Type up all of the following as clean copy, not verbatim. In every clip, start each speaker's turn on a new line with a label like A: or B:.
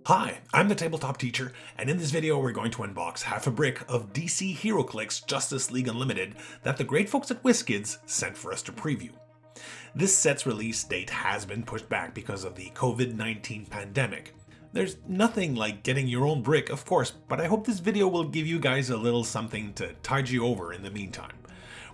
A: Hi, I'm the Tabletop Teacher, and in this video we're going to unbox half a brick of DC Heroclix Justice League Unlimited that the great folks at WizKids sent for us to preview. This set's release date has been pushed back because of the COVID-19 pandemic. There's nothing like getting your own brick, of course, but I hope this video will give you guys a little something to tide you over in the meantime.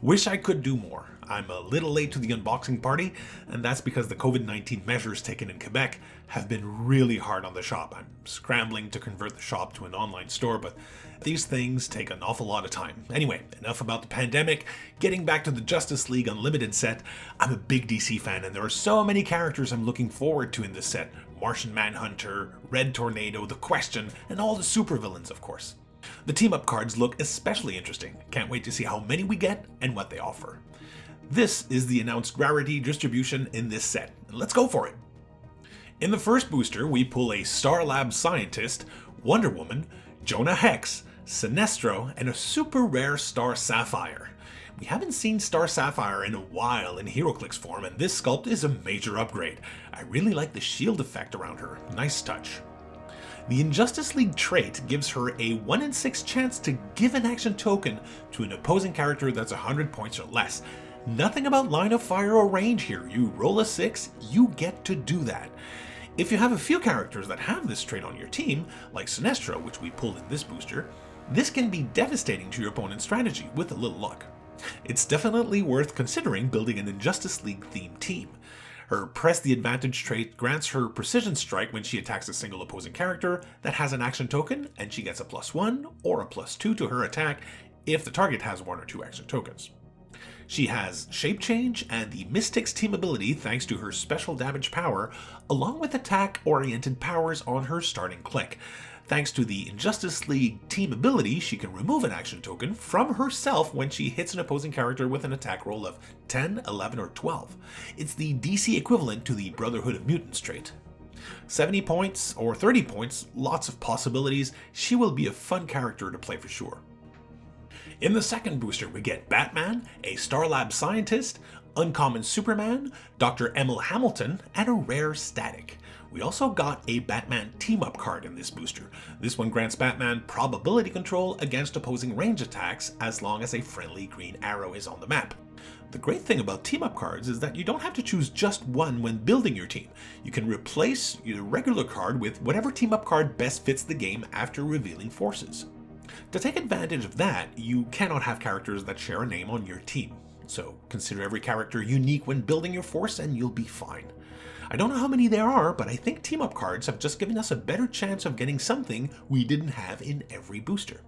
A: Wish I could do more. I'm a little late to the unboxing party, and that's because the COVID-19 measures taken in Quebec have been really hard on the shop. I'm scrambling to convert the shop to an online store, but these things take an awful lot of time. Anyway, enough about the pandemic. Getting back to the Justice League Unlimited set, I'm a big DC fan, and there are so many characters I'm looking forward to in this set. Martian Manhunter, Red Tornado, The Question, and all the supervillains, of course. The team-up cards look especially interesting. Can't wait to see how many we get and what they offer. This is the announced rarity distribution in this set. Let's go for it! In the first booster, we pull a Star Lab Scientist, Wonder Woman, Jonah Hex, Sinestro, and a super rare Star Sapphire. We haven't seen Star Sapphire in a while in Heroclix form, and this sculpt is a major upgrade. I really like the shield effect around her. Nice touch. The Injustice League trait gives her a 1 in 6 chance to give an action token to an opposing character that's 100 points or less. Nothing about line of fire or range here. You roll a 6, you get to do that. If you have a few characters that have this trait on your team, like Sinestro, which we pulled in this booster, this can be devastating to your opponent's strategy with a little luck. It's definitely worth considering building an Injustice League themed team. Her Press the Advantage trait grants her Precision Strike when she attacks a single opposing character that has an action token, and she gets a +1 or a +2 to her attack if the target has 1 or 2 action tokens. She has Shape Change and the Mystic's team ability thanks to her special damage power, along with attack-oriented powers on her starting click. Thanks to the Injustice League team ability, she can remove an action token from herself when she hits an opposing character with an attack roll of 10, 11, or 12. It's the DC equivalent to the Brotherhood of Mutants trait. 70 points or 30 points, lots of possibilities. She will be a fun character to play for sure. In the second booster, we get Batman, a Star Lab Scientist, Uncommon Superman, Dr. Emil Hamilton, and a rare Static. We also got a Batman team-up card in this booster. This one grants Batman probability control against opposing range attacks as long as a friendly green arrow is on the map. The great thing about team-up cards is that you don't have to choose just one when building your team. You can replace your regular card with whatever team-up card best fits the game after revealing forces. To take advantage of that, you cannot have characters that share a name on your team. So consider every character unique when building your force and you'll be fine. I don't know how many there are, but I think team-up cards have just given us a better chance of getting something we didn't have in every booster.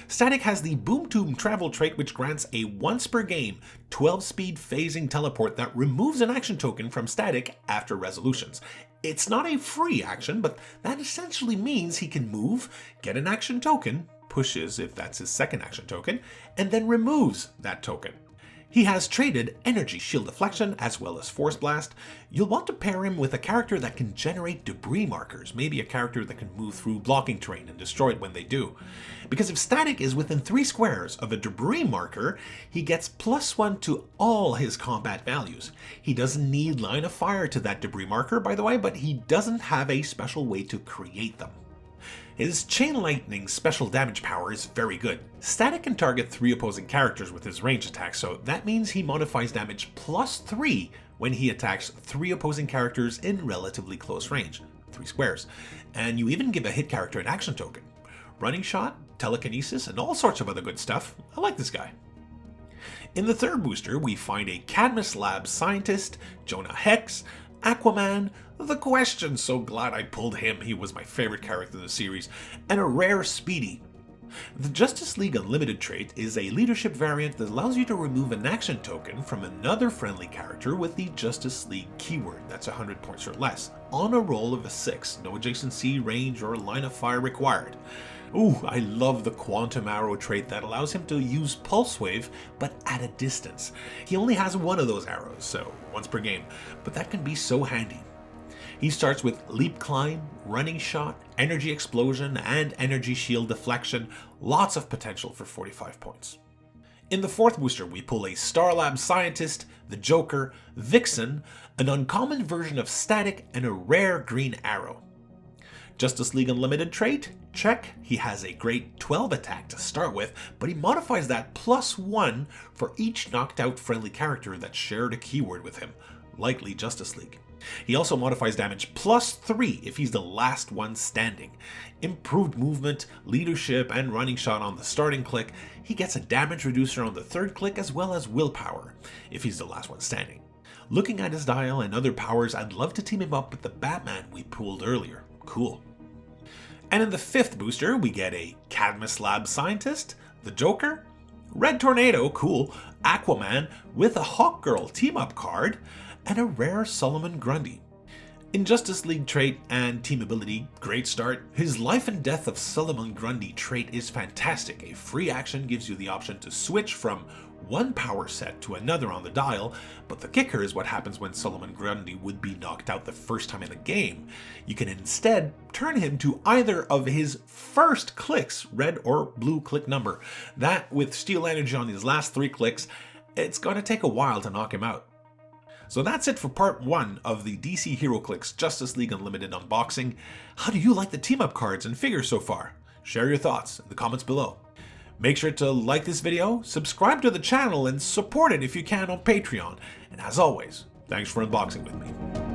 A: Static has the Boom Tomb travel trait, which grants a once per game 12-speed phasing teleport that removes an action token from Static after resolutions. It's not a free action, but that essentially means he can move, get an action token, pushes if that's his second action token, and then removes that token. He has traded Energy Shield Deflection as well as Force Blast. You'll want to pair him with a character that can generate debris markers, maybe a character that can move through blocking terrain and destroy it when they do. Because if Static is within 3 squares of a debris marker, he gets +1 to all his combat values. He doesn't need line of fire to that debris marker, by the way, but he doesn't have a special way to create them. His Chain Lightning special damage power is very good. Static can target 3 opposing characters with his range attack, so that means he modifies damage +3 when he attacks 3 opposing characters in relatively close range, 3 squares. And you even give a hit character an action token. Running Shot, Telekinesis, and all sorts of other good stuff. I like this guy. In the third booster, we find a Cadmus Lab Scientist, Jonah Hex, Aquaman, The Question, so glad I pulled him, he was my favorite character in the series, and a rare Speedy. The Justice League Unlimited trait is a leadership variant that allows you to remove an action token from another friendly character with the Justice League keyword, that's 100 points or less, on a roll of a 6, no adjacency, range, or line of fire required. Ooh, I love the Quantum Arrow trait that allows him to use Pulse Wave, but at a distance. He only has one of those arrows, so once per game, but that can be so handy. He starts with Leap Climb, Running Shot, Energy Explosion, and Energy Shield Deflection, lots of potential for 45 points. In the fourth booster, we pull a Star Lab Scientist, the Joker, Vixen, an uncommon version of Static, and a rare green arrow. Justice League Unlimited trait? Check. He has a great 12 attack to start with, but he modifies that +1 for each knocked out friendly character that shared a keyword with him, likely Justice League. He also modifies damage +3 if he's the last one standing. Improved movement, leadership, and running shot on the starting click. He gets a damage reducer on the third click as well as willpower if he's the last one standing. Looking at his dial and other powers, I'd love to team him up with the Batman we pulled earlier. Cool. And in the 5th booster, we get a Cadmus Lab Scientist, the Joker, Red Tornado, cool, Aquaman with a Hawkgirl team-up card, and a rare Solomon Grundy. In Justice League trait and team ability, great start. His Life and Death of Solomon Grundy trait is fantastic. A free action gives you the option to switch from one power set to another on the dial, but the kicker is what happens when Solomon Grundy would be knocked out the first time in the game. You can instead turn him to either of his first clicks, red or blue click number. That, with Steel Energy on his last 3 clicks, it's going to take a while to knock him out. So that's it for part 1 of the DC Heroclix Justice League Unlimited unboxing. How do you like the team-up cards and figures so far? Share your thoughts in the comments below. Make sure to like this video, subscribe to the channel, and support it if you can on Patreon. And as always, thanks for unboxing with me.